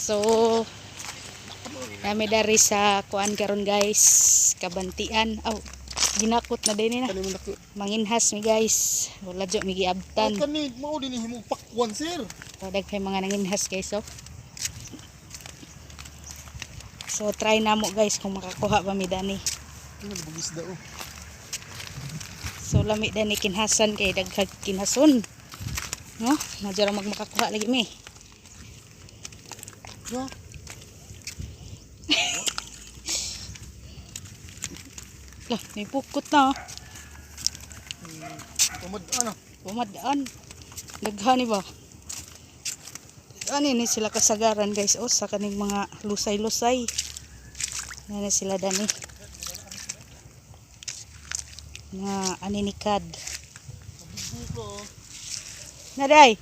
So kami dari sa kuan karon guys, kabantian. Ginakot na din na. Manginhas mi guys. Wala jo mi giabtan. Kani mao din himong pakwan sir. Daghay mga nanginhas guys oh. So try na mo guys kung makakuha pa mi dani. Ano bugis daw. So lami dani kinhasan kay daghag kinhason. No, nadyo ra makakuha lagi mi. Ya. Lah, may pukot na. Pamadaan ah. Pumadaan. Daghani ba? Ani ni sila kasagaran guys oh sa kaning mga lusay-lusay. Ano sila dani. Mga aninikad. Naday.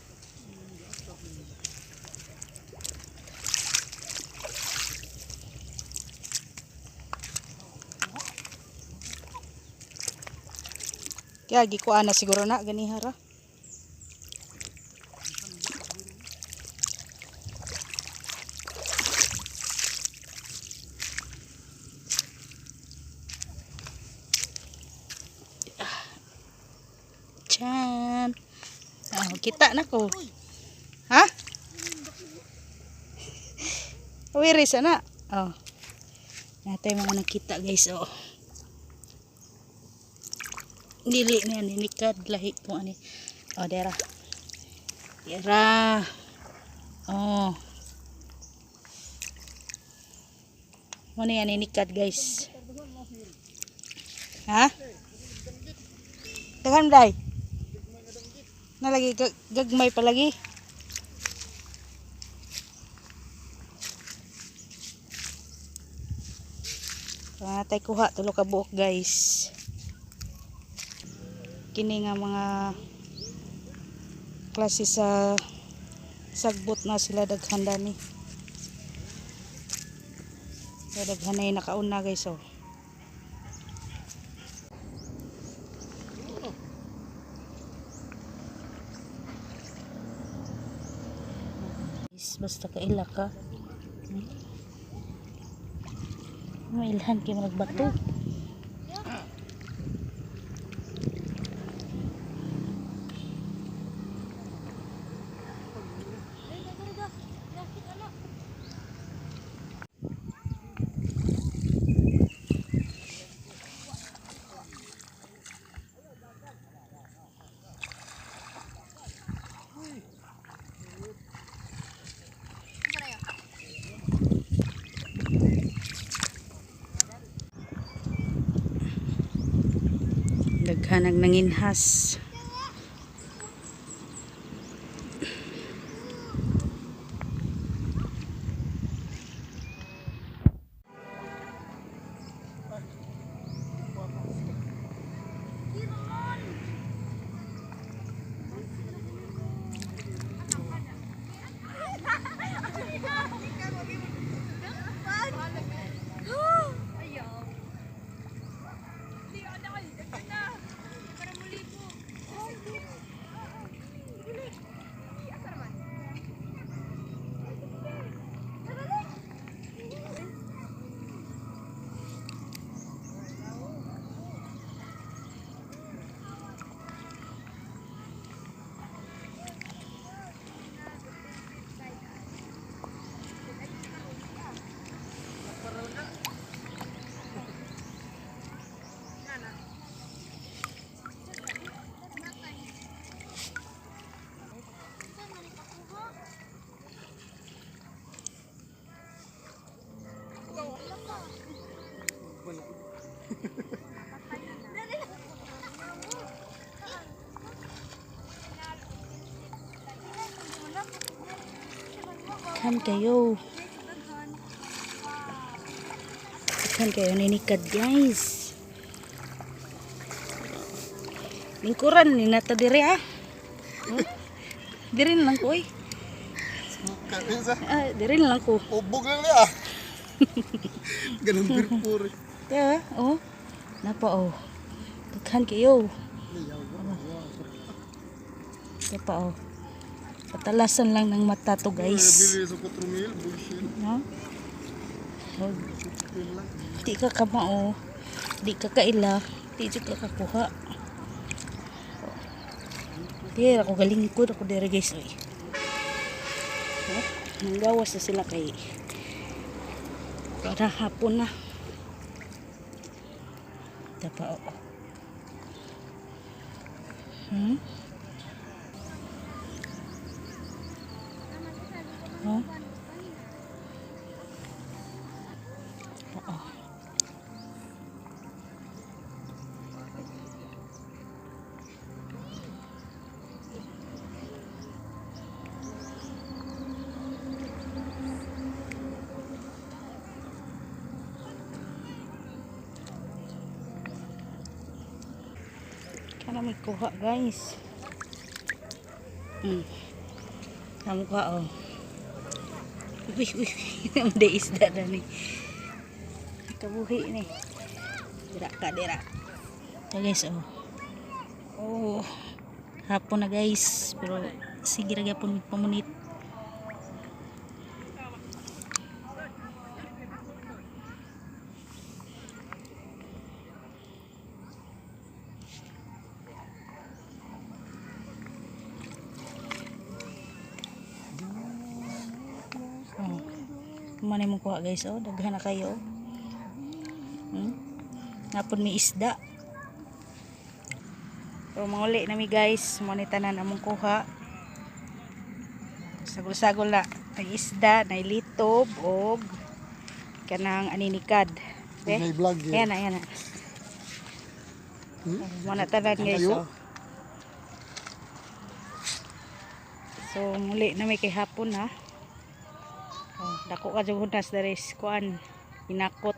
Kaya gikuan na siguro na ganihara. Chan. Kita na ko. Ha? Wiri sana. Oh. Natay mga nakita guys oh. Dili niya ninikad lahi po ani. Oh, dera. Dera. Oh. Ano yan ninikad guys? Ha? Daghan day. Nalagi gagmay pa lagi. Natay kuha tulo ka buok guys. Kini nga mga klase sa sagbot na sila daghan dani. So daghan na nakauna guys oh. Basta kaila ka. Mailhan kayo magbato. Daghanag nanginhas. Kan kayo ninikad guys. Lingkuran ni nata dire ah. Dire lang ko eh. Dire lang ko. Ubog lang niya. Ganun pirpur. Ya, oh. Napa oh. Daghan kayo. Napa oh. Patalasan lang ng mata to guys. Bili sa 4,000, bullshit. No? Oh, Yun lang. di ka kamao, di ka kaila, di ka kakuha. Di ako galingkod ako dere guys. Oy. Oh, nanggawas na sila kay para hapon na. Tapa oh. Oh. Oo. Kana may kuha guys. Kamu kuha oh. Uy, hindi isda na ni. Kabuhi ni. Dira ka, dira. Ito guys, oh. Oh, hapon na guys. Pero sige lagi po pamunit. Manay mo kuha guys, oh, daghan na kayo. Napon may isda. So manguli nami guys, mo ni tanan among kuha. Sagol-sagol na ay isda, na litob og kanang aninikad. Okay? May vlog Ayan na, ayan na. Mo na tanan guys, oh. So muli na may kay hapon ha. Oh, dako ka jud hunas dari kuan inakot.